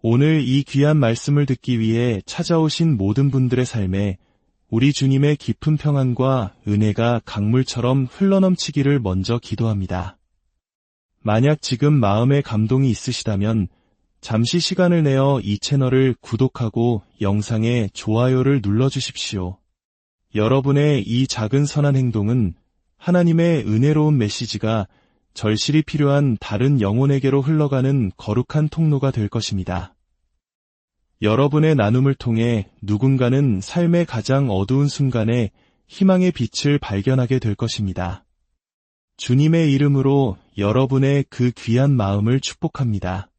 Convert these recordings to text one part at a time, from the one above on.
오늘 이 귀한 말씀을 듣기 위해 찾아오신 모든 분들의 삶에 우리 주님의 깊은 평안과 은혜가 강물처럼 흘러넘치기를 먼저 기도합니다. 만약 지금 마음에 감동이 있으시다면 잠시 시간을 내어 이 채널을 구독하고 영상에 좋아요를 눌러주십시오. 여러분의 이 작은 선한 행동은 하나님의 은혜로운 메시지가 절실히 필요한 다른 영혼에게로 흘러가는 거룩한 통로가 될 것입니다. 여러분의 나눔을 통해 누군가는 삶의 가장 어두운 순간에 희망의 빛을 발견하게 될 것입니다. 주님의 이름으로 여러분의 그 귀한 마음을 축복합니다.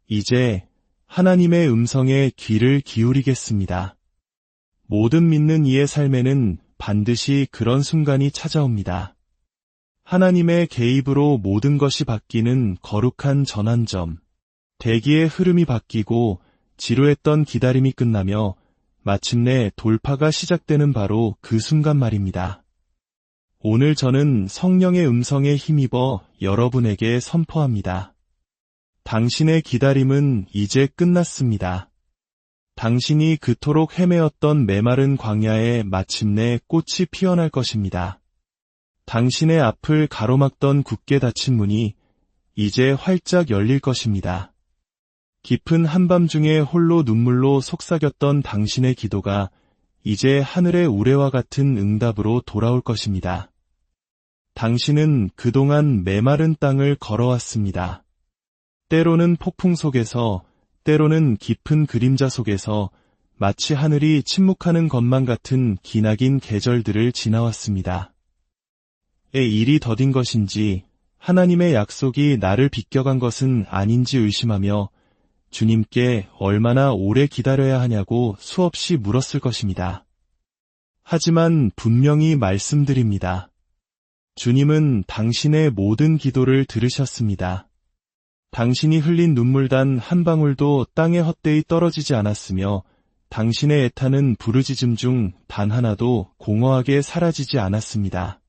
이제 하나님의 음성에 귀를 기울이겠습니다. 모든 믿는 이의 삶에는 반드시 그런 순간이 찾아옵니다. 하나님의 개입으로 모든 것이 바뀌는 거룩한 전환점, 대기의 흐름이 바뀌고 지루했던 기다림이 끝나며 마침내 돌파가 시작되는 바로 그 순간 말입니다. 오늘 저는 성령의 음성에 힘입어 여러분에게 선포합니다. 당신의 기다림은 이제 끝났습니다. 당신이 그토록 헤매었던 메마른 광야에 마침내 꽃이 피어날 것입니다. 당신의 앞을 가로막던 굳게 닫힌 문이 이제 활짝 열릴 것입니다. 깊은 한밤중에 홀로 눈물로 속삭였던 당신의 기도가 이제 하늘의 우레와 같은 응답으로 돌아올 것입니다. 당신은 그동안 메마른 땅을 걸어왔습니다. 때로는 폭풍 속에서, 때로는 깊은 그림자 속에서 마치 하늘이 침묵하는 것만 같은 기나긴 계절들을 지나왔습니다. 일이 더딘 것인지 하나님의 약속이 나를 비껴간 것은 아닌지 의심하며 주님께 얼마나 오래 기다려야 하냐고 수없이 물었을 것입니다. 하지만 분명히 말씀드립니다. 주님은 당신의 모든 기도를 들으셨습니다. 당신이 흘린 눈물 단 한 방울도 땅에 헛되이 떨어지지 않았으며 당신의 애타는 부르짖음 중 단 하나도 공허하게 사라지지 않았습니다.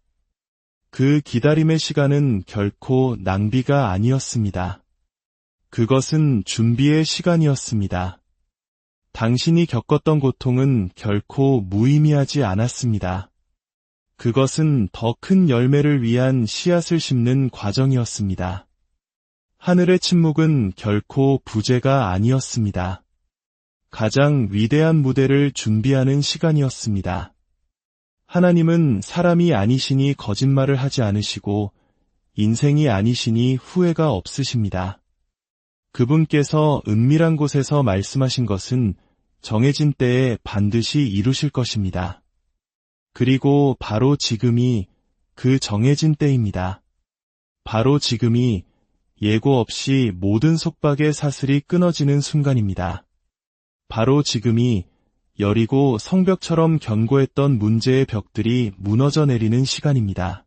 그 기다림의 시간은 결코 낭비가 아니었습니다. 그것은 준비의 시간이었습니다. 당신이 겪었던 고통은 결코 무의미하지 않았습니다. 그것은 더 큰 열매를 위한 씨앗을 심는 과정이었습니다. 하늘의 침묵은 결코 부재가 아니었습니다. 가장 위대한 무대를 준비하는 시간이었습니다. 하나님은 사람이 아니시니 거짓말을 하지 않으시고 인생이 아니시니 후회가 없으십니다. 그분께서 은밀한 곳에서 말씀하신 것은 정해진 때에 반드시 이루실 것입니다. 그리고 바로 지금이 그 정해진 때입니다. 바로 지금이 예고 없이 모든 속박의 사슬이 끊어지는 순간입니다. 바로 지금이 여리고 성벽처럼 견고했던 문제의 벽들이 무너져 내리는 시간입니다.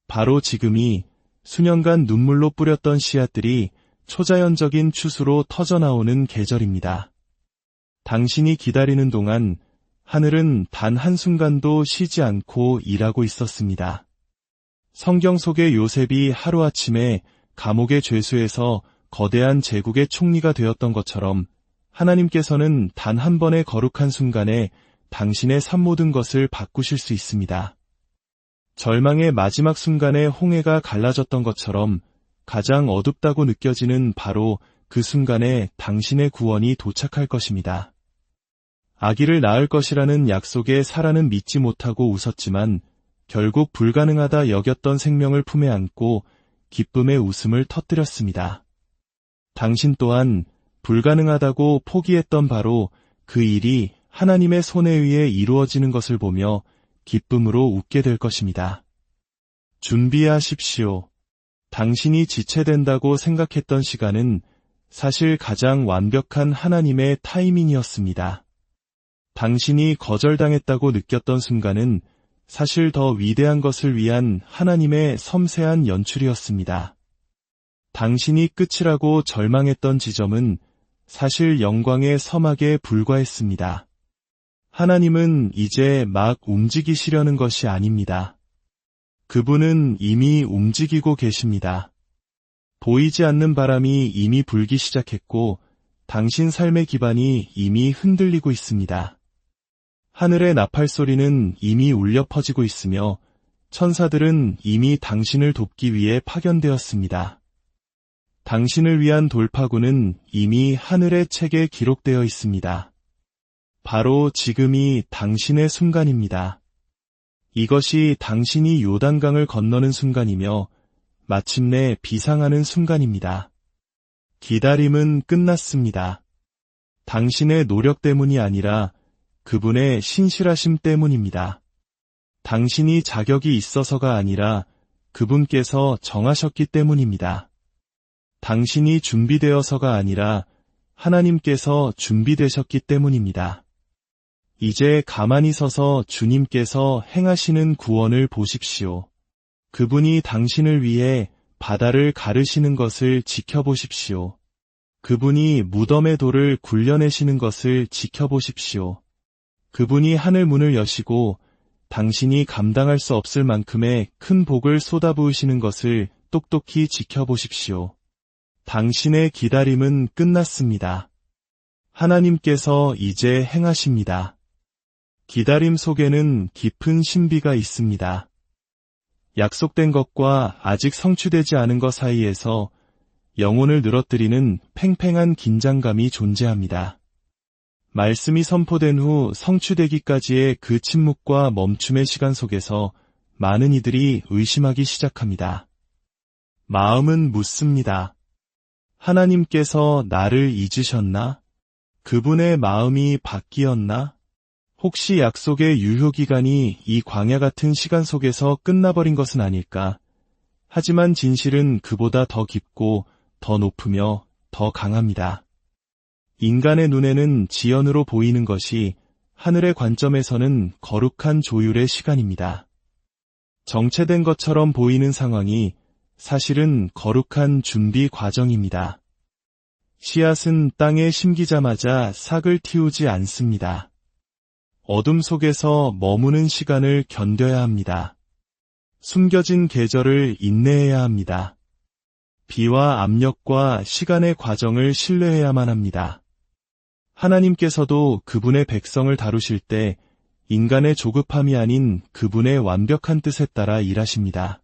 바로 지금이 수년간 눈물로 뿌렸던 씨앗들이 초자연적인 추수로 터져나오는 계절입니다. 당신이 기다리는 동안 하늘은 단 한순간도 쉬지 않고 일하고 있었습니다. 성경 속의 요셉이 하루아침에 감옥의 죄수에서 거대한 제국의 총리가 되었던 것처럼 하나님께서는 단 한 번의 거룩한 순간에 당신의 삶 모든 것을 바꾸실 수 있습니다. 절망의 마지막 순간에 홍해가 갈라졌던 것처럼 가장 어둡다고 느껴지는 바로 그 순간에 당신의 구원이 도착할 것입니다. 아기를 낳을 것이라는 약속에 사라는 믿지 못하고 웃었지만 결국 불가능하다 여겼던 생명을 품에 안고 기쁨의 웃음을 터뜨렸습니다. 당신 또한 불가능하다고 포기했던 바로 그 일이 하나님의 손에 의해 이루어지는 것을 보며 기쁨으로 웃게 될 것입니다. 준비하십시오. 당신이 지체된다고 생각했던 시간은 사실 가장 완벽한 하나님의 타이밍이었습니다. 당신이 거절당했다고 느꼈던 순간은 사실 더 위대한 것을 위한 하나님의 섬세한 연출이었습니다. 당신이 끝이라고 절망했던 지점은 사실 영광의 서막에 불과했습니다. 하나님은 이제 막 움직이시려는 것이 아닙니다. 그분은 이미 움직이고 계십니다. 보이지 않는 바람이 이미 불기 시작했고 당신 삶의 기반이 이미 흔들리고 있습니다. 하늘의 나팔 소리는 이미 울려 퍼지고 있으며 천사들은 이미 당신을 돕기 위해 파견되었습니다. 당신을 위한 돌파구는 이미 하늘의 책에 기록되어 있습니다. 바로 지금이 당신의 순간입니다. 이것이 당신이 요단강을 건너는 순간이며 마침내 비상하는 순간입니다. 기다림은 끝났습니다. 당신의 노력 때문이 아니라 그분의 신실하심 때문입니다. 당신이 자격이 있어서가 아니라 그분께서 정하셨기 때문입니다. 당신이 준비되어서가 아니라 하나님께서 준비되셨기 때문입니다. 이제 가만히 서서 주님께서 행하시는 구원을 보십시오. 그분이 당신을 위해 바다를 가르시는 것을 지켜보십시오. 그분이 무덤의 돌을 굴려내시는 것을 지켜보십시오. 그분이 하늘 문을 여시고 당신이 감당할 수 없을 만큼의 큰 복을 쏟아부으시는 것을 똑똑히 지켜보십시오. 당신의 기다림은 끝났습니다. 하나님께서 이제 행하십니다. 기다림 속에는 깊은 신비가 있습니다. 약속된 것과 아직 성취되지 않은 것 사이에서 영혼을 늘어뜨리는 팽팽한 긴장감이 존재합니다. 말씀이 선포된 후 성취되기까지의 그 침묵과 멈춤의 시간 속에서 많은 이들이 의심하기 시작합니다. 마음은 묻습니다. 하나님께서 나를 잊으셨나? 그분의 마음이 바뀌었나? 혹시 약속의 유효기간이 이 광야 같은 시간 속에서 끝나버린 것은 아닐까? 하지만 진실은 그보다 더 깊고 더 높으며 더 강합니다. 인간의 눈에는 지연으로 보이는 것이 하늘의 관점에서는 거룩한 조율의 시간입니다. 정체된 것처럼 보이는 상황이 사실은 거룩한 준비 과정입니다. 씨앗은 땅에 심기자마자 싹을 틔우지 않습니다. 어둠 속에서 머무는 시간을 견뎌야 합니다. 숨겨진 계절을 인내해야 합니다. 비와 압력과 시간의 과정을 신뢰해야만 합니다. 하나님께서도 그분의 백성을 다루실 때 인간의 조급함이 아닌 그분의 완벽한 뜻에 따라 일하십니다.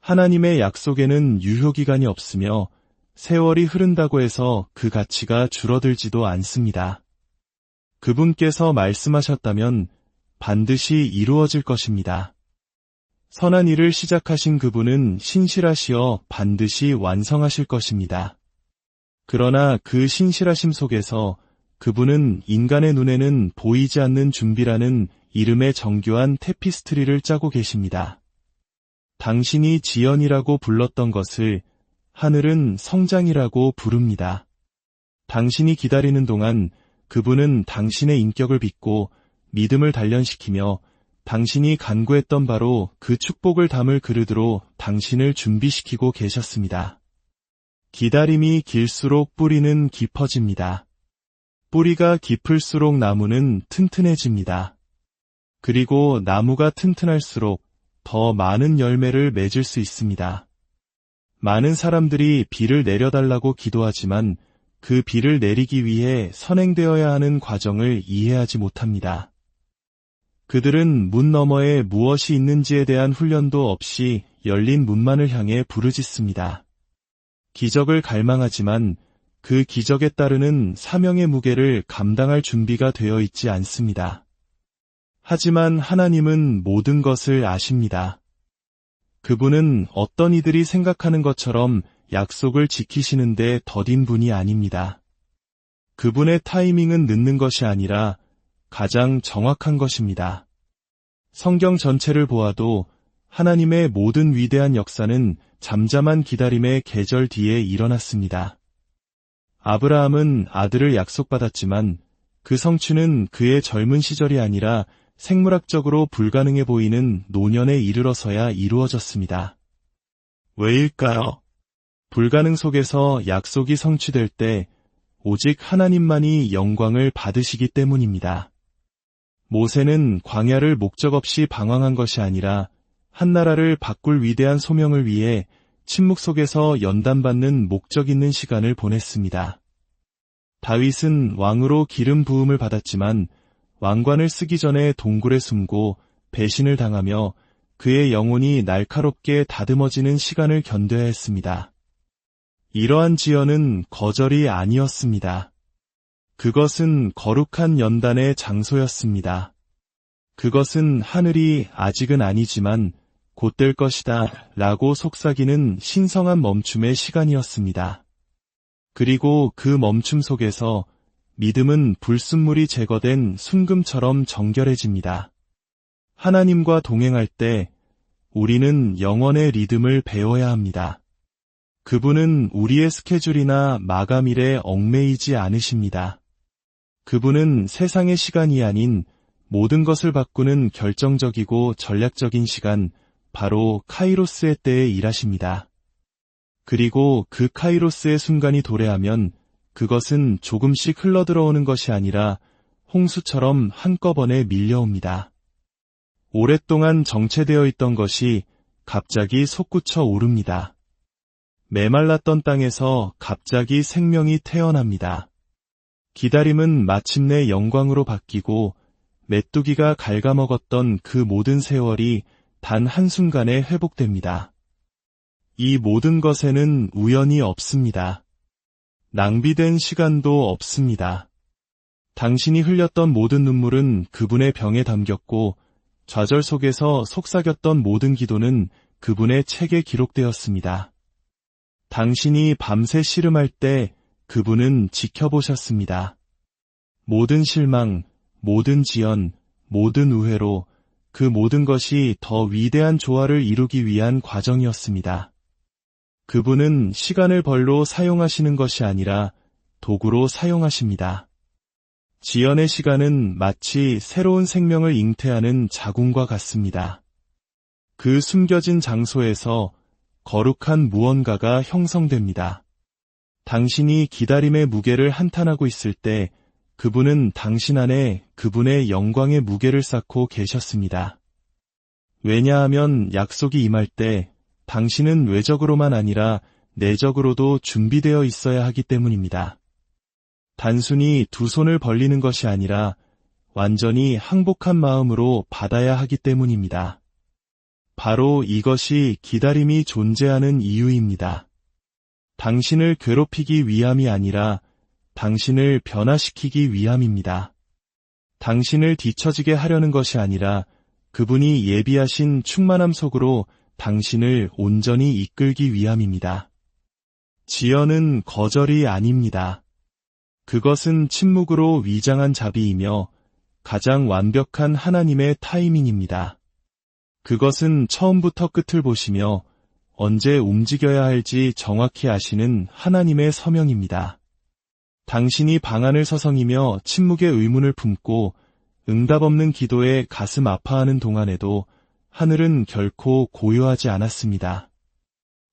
하나님의 약속에는 유효기간이 없으며 세월이 흐른다고 해서 그 가치가 줄어들지도 않습니다. 그분께서 말씀하셨다면 반드시 이루어질 것입니다. 선한 일을 시작하신 그분은 신실하시어 반드시 완성하실 것입니다. 그러나 그 신실하심 속에서 그분은 인간의 눈에는 보이지 않는 준비라는 이름의 정교한 테피스트리를 짜고 계십니다. 당신이 지연이라고 불렀던 것을 하늘은 성장이라고 부릅니다. 당신이 기다리는 동안 그분은 당신의 인격을 빚고 믿음을 단련시키며 당신이 간구했던 바로 그 축복을 담을 그릇으로 당신을 준비시키고 계셨습니다. 기다림이 길수록 뿌리는 깊어집니다. 뿌리가 깊을수록 나무는 튼튼해집니다. 그리고 나무가 튼튼할수록 더 많은 열매를 맺을 수 있습니다. 많은 사람들이 비를 내려달라고 기도하지만 그 비를 내리기 위해 선행되어야 하는 과정을 이해하지 못합니다. 그들은 문 너머에 무엇이 있는지에 대한 훈련도 없이 열린 문만을 향해 부르짖습니다. 기적을 갈망하지만 그 기적에 따르는 사명의 무게를 감당할 준비가 되어 있지 않습니다. 하지만 하나님은 모든 것을 아십니다. 그분은 어떤 이들이 생각하는 것처럼 약속을 지키시는데 더딘 분이 아닙니다. 그분의 타이밍은 늦는 것이 아니라 가장 정확한 것입니다. 성경 전체를 보아도 하나님의 모든 위대한 역사는 잠잠한 기다림의 계절 뒤에 일어났습니다. 아브라함은 아들을 약속받았지만 그 성취는 그의 젊은 시절이 아니라 생물학적으로 불가능해 보이는 노년에 이르러서야 이루어졌습니다. 왜일까요? 불가능 속에서 약속이 성취될 때 오직 하나님만이 영광을 받으시기 때문입니다. 모세는 광야를 목적 없이 방황한 것이 아니라 한 나라를 바꿀 위대한 소명을 위해 침묵 속에서 연단받는 목적 있는 시간을 보냈습니다. 다윗은 왕으로 기름 부음을 받았지만 왕관을 쓰기 전에 동굴에 숨고 배신을 당하며 그의 영혼이 날카롭게 다듬어지는 시간을 견뎌야 했습니다. 이러한 지연은 거절이 아니었습니다. 그것은 거룩한 연단의 장소였습니다. 그것은 하늘이 아직은 아니지만 곧 될 것이다 라고 속삭이는 신성한 멈춤의 시간이었습니다. 그리고 그 멈춤 속에서 믿음은 불순물이 제거된 순금처럼 정결해집니다. 하나님과 동행할 때 우리는 영원의 리듬을 배워야 합니다. 그분은 우리의 스케줄이나 마감일에 얽매이지 않으십니다. 그분은 세상의 시간이 아닌 모든 것을 바꾸는 결정적이고 전략적인 시간, 바로 카이로스의 때에 일하십니다. 그리고 그 카이로스의 순간이 도래하면 그것은 조금씩 흘러들어오는 것이 아니라 홍수처럼 한꺼번에 밀려옵니다. 오랫동안 정체되어 있던 것이 갑자기 솟구쳐 오릅니다. 메말랐던 땅에서 갑자기 생명이 태어납니다. 기다림은 마침내 영광으로 바뀌고 메뚜기가 갉아먹었던 그 모든 세월이 단 한순간에 회복됩니다. 이 모든 것에는 우연이 없습니다. 낭비된 시간도 없습니다. 당신이 흘렸던 모든 눈물은 그분의 병에 담겼고 좌절 속에서 속삭였던 모든 기도는 그분의 책에 기록되었습니다. 당신이 밤새 씨름할 때 그분은 지켜보셨습니다. 모든 실망, 모든 지연, 모든 우회로 그 모든 것이 더 위대한 조화를 이루기 위한 과정이었습니다. 그분은 시간을 벌로 사용하시는 것이 아니라 도구로 사용하십니다. 지연의 시간은 마치 새로운 생명을 잉태하는 자궁과 같습니다. 그 숨겨진 장소에서 거룩한 무언가가 형성됩니다. 당신이 기다림의 무게를 한탄하고 있을 때 그분은 당신 안에 그분의 영광의 무게를 쌓고 계셨습니다. 왜냐하면 약속이 임할 때 당신은 외적으로만 아니라 내적으로도 준비되어 있어야 하기 때문입니다. 단순히 두 손을 벌리는 것이 아니라 완전히 항복한 마음으로 받아야 하기 때문입니다. 바로 이것이 기다림이 존재하는 이유입니다. 당신을 괴롭히기 위함이 아니라 당신을 변화시키기 위함입니다. 당신을 뒤처지게 하려는 것이 아니라 그분이 예비하신 충만함 속으로 당신을 온전히 이끌기 위함입니다. 지연은 거절이 아닙니다. 그것은 침묵으로 위장한 자비이며 가장 완벽한 하나님의 타이밍입니다. 그것은 처음부터 끝을 보시며 언제 움직여야 할지 정확히 아시는 하나님의 서명입니다. 당신이 방안을 서성이며 침묵의 의문을 품고 응답 없는 기도에 가슴 아파하는 동안에도 하늘은 결코 고요하지 않았습니다.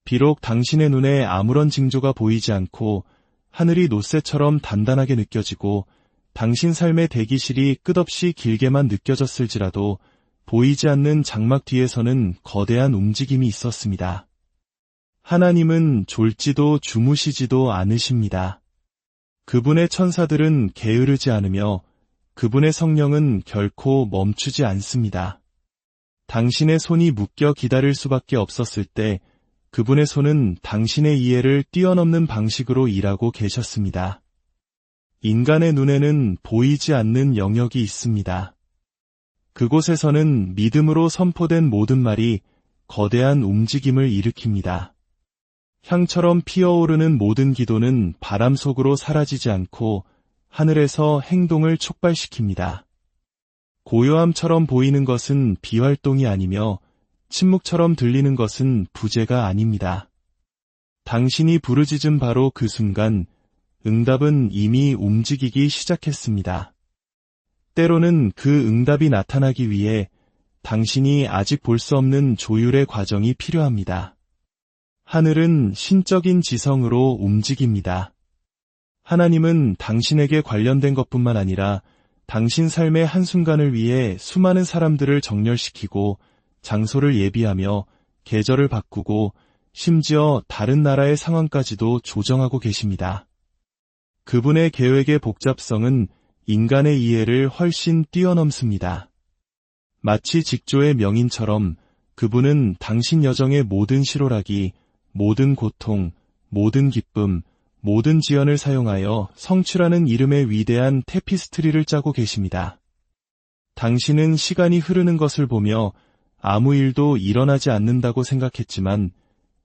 비록 당신의 눈에 아무런 징조가 보이지 않고 하늘이 노쇠처럼 단단하게 느껴지고 당신 삶의 대기실이 끝없이 길게만 느껴졌을지라도 보이지 않는 장막 뒤에서는 거대한 움직임이 있었습니다. 하나님은 졸지도 주무시지도 않으십니다. 그분의 천사들은 게으르지 않으며 그분의 성령은 결코 멈추지 않습니다. 당신의 손이 묶여 기다릴 수밖에 없었을 때 그분의 손은 당신의 이해를 뛰어넘는 방식으로 일하고 계셨습니다. 인간의 눈에는 보이지 않는 영역이 있습니다. 그곳에서는 믿음으로 선포된 모든 말이 거대한 움직임을 일으킵니다. 향처럼 피어오르는 모든 기도는 바람 속으로 사라지지 않고 하늘에서 행동을 촉발시킵니다. 고요함처럼 보이는 것은 비활동이 아니며 침묵처럼 들리는 것은 부재가 아닙니다. 당신이 부르짖은 바로 그 순간 응답은 이미 움직이기 시작했습니다. 때로는 그 응답이 나타나기 위해 당신이 아직 볼 수 없는 조율의 과정이 필요합니다. 하늘은 신적인 지성으로 움직입니다. 하나님은 당신에게 관련된 것뿐만 아니라 당신 삶의 한순간을 위해 수많은 사람들을 정렬시키고 장소를 예비하며 계절을 바꾸고 심지어 다른 나라의 상황까지도 조정하고 계십니다. 그분의 계획의 복잡성은 인간의 이해를 훨씬 뛰어넘습니다. 마치 직조의 명인처럼 그분은 당신 여정의 모든 실오라기, 모든 고통, 모든 기쁨, 모든 지연을 사용하여 성취라는 이름의 위대한 테피스트리를 짜고 계십니다. 당신은 시간이 흐르는 것을 보며 아무 일도 일어나지 않는다고 생각했지만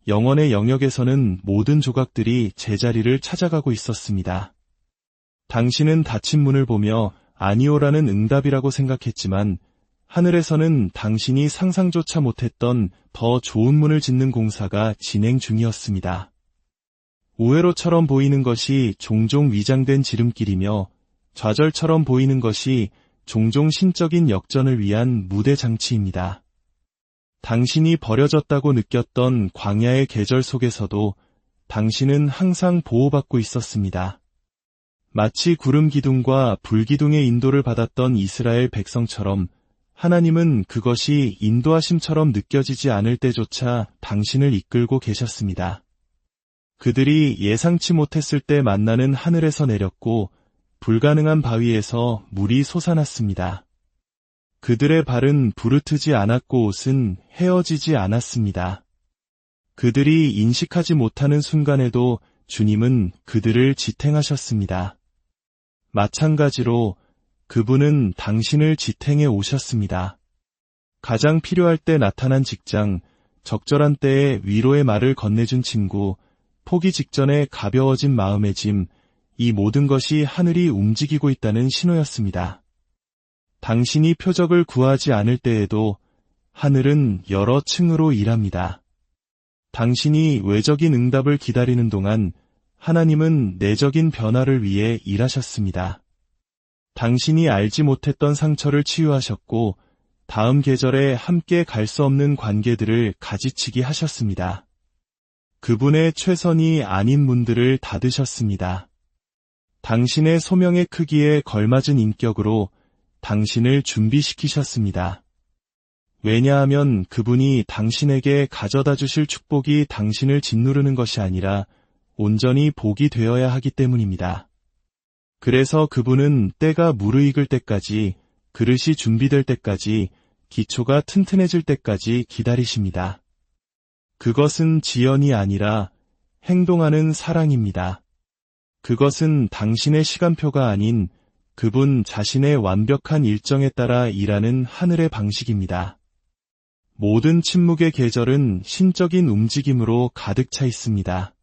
영원의 영역에서는 모든 조각들이 제자리를 찾아가고 있었습니다. 당신은 닫힌 문을 보며 아니오라는 응답이라고 생각했지만 하늘에서는 당신이 상상조차 못했던 더 좋은 문을 짓는 공사가 진행 중이었습니다. 우회로처럼 보이는 것이 종종 위장된 지름길이며 좌절처럼 보이는 것이 종종 신적인 역전을 위한 무대 장치입니다. 당신이 버려졌다고 느꼈던 광야의 계절 속에서도 당신은 항상 보호받고 있었습니다. 마치 구름 기둥과 불 기둥의 인도를 받았던 이스라엘 백성처럼 하나님은 그것이 인도하심처럼 느껴지지 않을 때조차 당신을 이끌고 계셨습니다. 그들이 예상치 못했을 때 만나는 하늘에서 내렸고 불가능한 바위에서 물이 솟아났습니다. 그들의 발은 부르트지 않았고 옷은 헤어지지 않았습니다. 그들이 인식하지 못하는 순간에도 주님은 그들을 지탱하셨습니다. 마찬가지로 그분은 당신을 지탱해 오셨습니다. 가장 필요할 때 나타난 직장, 적절한 때에 위로의 말을 건네준 친구, 포기 직전에 가벼워진 마음의 짐, 이 모든 것이 하늘이 움직이고 있다는 신호였습니다. 당신이 표적을 구하지 않을 때에도 하늘은 여러 층으로 일합니다. 당신이 외적인 응답을 기다리는 동안 하나님은 내적인 변화를 위해 일하셨습니다. 당신이 알지 못했던 상처를 치유하셨고 다음 계절에 함께 갈 수 없는 관계들을 가지치기 하셨습니다. 그분의 최선이 아닌 문들을 닫으셨습니다. 당신의 소명의 크기에 걸맞은 인격으로 당신을 준비시키셨습니다. 왜냐하면 그분이 당신에게 가져다 주실 축복이 당신을 짓누르는 것이 아니라 온전히 복이 되어야 하기 때문입니다. 그래서 그분은 때가 무르익을 때까지, 그릇이 준비될 때까지, 기초가 튼튼해질 때까지 기다리십니다. 그것은 지연이 아니라 행동하는 사랑입니다. 그것은 당신의 시간표가 아닌 그분 자신의 완벽한 일정에 따라 일하는 하늘의 방식입니다. 모든 침묵의 계절은 신적인 움직임으로 가득 차 있습니다.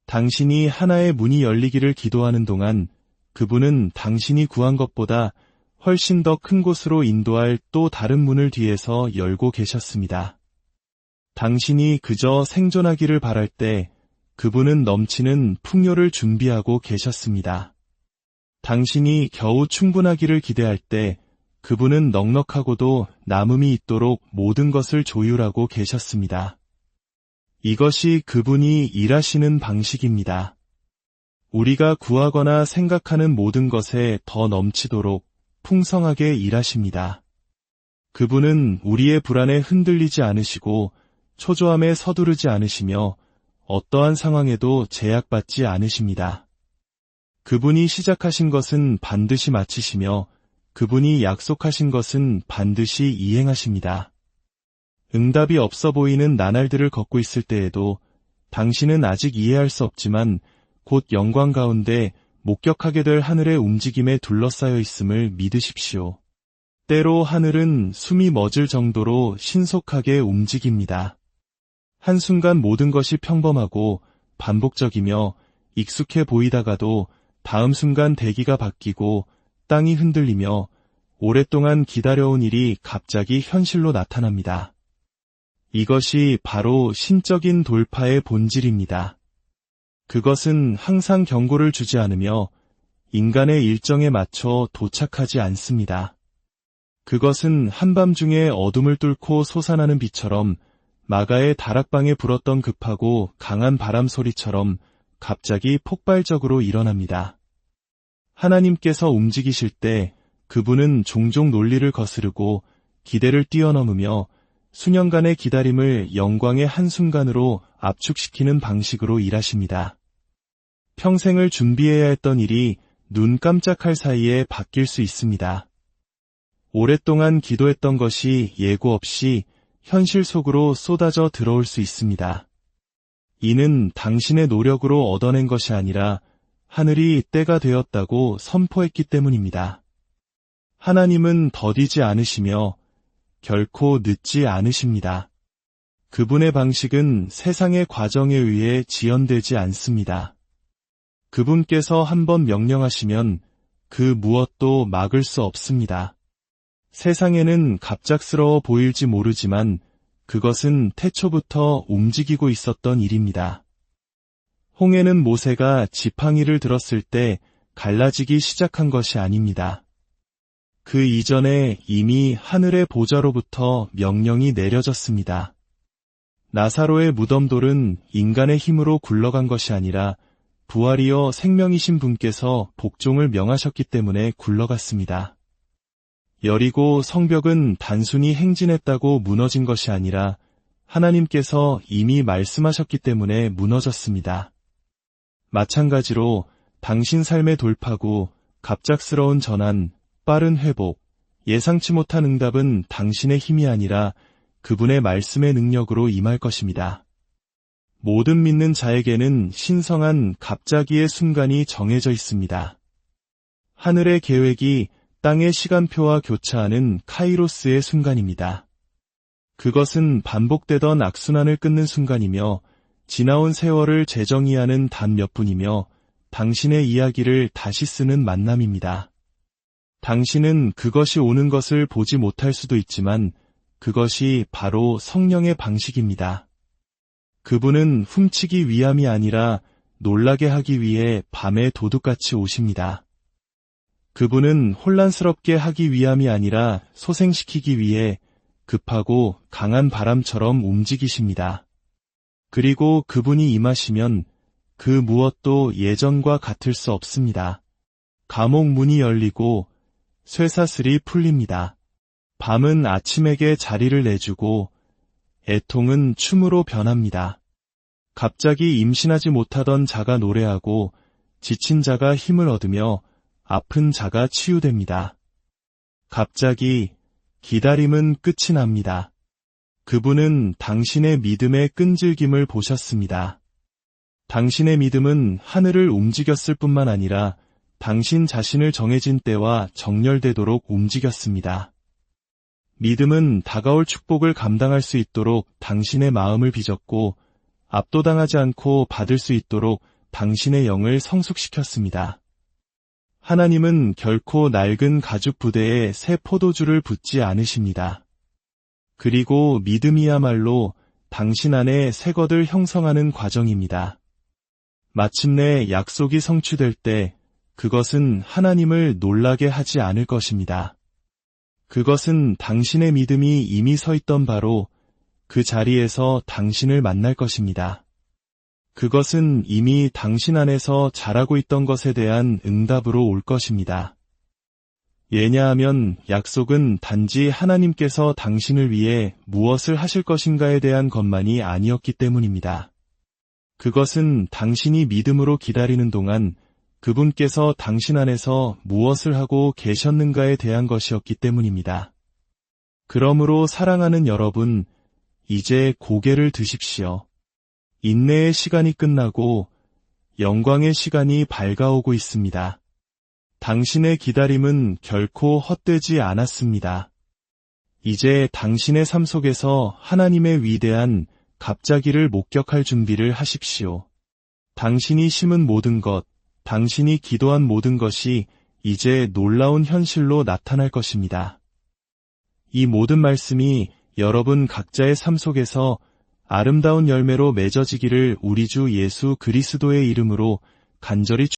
당신이 하나의 문이 열리기를 기도하는 동안 그분은 당신이 구한 것보다 훨씬 더 큰 곳으로 인도할 또 다른 문을 뒤에서 열고 계셨습니다. 당신이 그저 생존하기를 바랄 때 그분은 넘치는 풍요를 준비하고 계셨습니다. 당신이 겨우 충분하기를 기대할 때 그분은 넉넉하고도 남음이 있도록 모든 것을 조율하고 계셨습니다. 이것이 그분이 일하시는 방식입니다. 우리가 구하거나 생각하는 모든 것에 더 넘치도록 풍성하게 일하십니다. 그분은 우리의 불안에 흔들리지 않으시고 초조함에 서두르지 않으시며 어떠한 상황에도 제약받지 않으십니다. 그분이 시작하신 것은 반드시 마치시며 그분이 약속하신 것은 반드시 이행하십니다. 응답이 없어 보이는 나날들을 걷고 있을 때에도 당신은 아직 이해할 수 없지만 곧 영광 가운데 목격하게 될 하늘의 움직임에 둘러싸여 있음을 믿으십시오. 때로 하늘은 숨이 멎을 정도로 신속하게 움직입니다. 한순간 모든 것이 평범하고 반복적이며 익숙해 보이다가도 다음 순간 대기가 바뀌고 땅이 흔들리며 오랫동안 기다려온 일이 갑자기 현실로 나타납니다. 이것이 바로 신적인 돌파의 본질입니다. 그것은 항상 경고를 주지 않으며 인간의 일정에 맞춰 도착하지 않습니다. 그것은 한밤중에 어둠을 뚫고 솟아나는 비처럼 마가의 다락방에 불었던 급하고 강한 바람 소리처럼 갑자기 폭발적으로 일어납니다. 하나님께서 움직이실 때 그분은 종종 논리를 거스르고 기대를 뛰어넘으며 수년간의 기다림을 영광의 한순간으로 압축시키는 방식으로 일하십니다. 평생을 준비해야 했던 일이 눈 깜짝할 사이에 바뀔 수 있습니다. 오랫동안 기도했던 것이 예고 없이 현실 속으로 쏟아져 들어올 수 있습니다. 이는 당신의 노력으로 얻어낸 것이 아니라 하늘이 때가 되었다고 선포했기 때문입니다. 하나님은 더디지 않으시며 결코 늦지 않으십니다. 그분의 방식은 세상의 과정에 의해 지연되지 않습니다. 그분께서 한번 명령하시면 그 무엇도 막을 수 없습니다. 세상에는 갑작스러워 보일지 모르지만 그것은 태초부터 움직이고 있었던 일입니다. 홍해는 모세가 지팡이를 들었을 때 갈라지기 시작한 것이 아닙니다. 그 이전에 이미 하늘의 보좌로부터 명령이 내려졌습니다. 나사로의 무덤돌은 인간의 힘으로 굴러간 것이 아니라 부활이여 생명이신 분께서 복종을 명하셨기 때문에 굴러갔습니다. 여리고 성벽은 단순히 행진했다고 무너진 것이 아니라 하나님께서 이미 말씀하셨기 때문에 무너졌습니다. 마찬가지로 당신 삶의 돌파구, 갑작스러운 전환, 빠른 회복, 예상치 못한 응답은 당신의 힘이 아니라 그분의 말씀의 능력으로 임할 것입니다. 모든 믿는 자에게는 신성한 갑자기의 순간이 정해져 있습니다. 하늘의 계획이 땅의 시간표와 교차하는 카이로스의 순간입니다. 그것은 반복되던 악순환을 끊는 순간이며 지나온 세월을 재정의하는 단 몇 분이며 당신의 이야기를 다시 쓰는 만남입니다. 당신은 그것이 오는 것을 보지 못할 수도 있지만 그것이 바로 성령의 방식입니다. 그분은 훔치기 위함이 아니라 놀라게 하기 위해 밤에 도둑같이 오십니다. 그분은 혼란스럽게 하기 위함이 아니라 소생시키기 위해 급하고 강한 바람처럼 움직이십니다. 그리고 그분이 임하시면 그 무엇도 예전과 같을 수 없습니다. 감옥 문이 열리고 쇠사슬이 풀립니다. 밤은 아침에게 자리를 내주고 애통은 춤으로 변합니다. 갑자기 임신하지 못하던 자가 노래하고 지친 자가 힘을 얻으며 아픈 자가 치유됩니다. 갑자기 기다림은 끝이 납니다. 그분은 당신의 믿음의 끈질김을 보셨습니다. 당신의 믿음은 하늘을 움직였을 뿐만 아니라 당신 자신을 정해진 때와 정렬되도록 움직였습니다. 믿음은 다가올 축복을 감당할 수 있도록 당신의 마음을 빚었고 압도당하지 않고 받을 수 있도록 당신의 영을 성숙시켰습니다. 하나님은 결코 낡은 가죽 부대에 새 포도주를 붓지 않으십니다. 그리고 믿음이야말로 당신 안에 새 것을 형성하는 과정입니다. 마침내 약속이 성취될 때 그것은 하나님을 놀라게 하지 않을 것입니다. 그것은 당신의 믿음이 이미 서 있던 바로 그 자리에서 당신을 만날 것입니다. 그것은 이미 당신 안에서 자라고 있던 것에 대한 응답으로 올 것입니다. 왜냐하면 약속은 단지 하나님께서 당신을 위해 무엇을 하실 것인가에 대한 것만이 아니었기 때문입니다. 그것은 당신이 믿음으로 기다리는 동안 그분께서 당신 안에서 무엇을 하고 계셨는가에 대한 것이었기 때문입니다. 그러므로 사랑하는 여러분, 이제 고개를 드십시오. 인내의 시간이 끝나고 영광의 시간이 밝아오고 있습니다. 당신의 기다림은 결코 헛되지 않았습니다. 이제 당신의 삶 속에서 하나님의 위대한 갑자기를 목격할 준비를 하십시오. 당신이 심은 모든 것, 당신이 기도한 모든 것이 이제 놀라운 현실로 나타날 것입니다. 이 모든 말씀이 여러분 각자의 삶 속에서 아름다운 열매로 맺어지기를 우리 주 예수 그리스도의 이름으로 간절히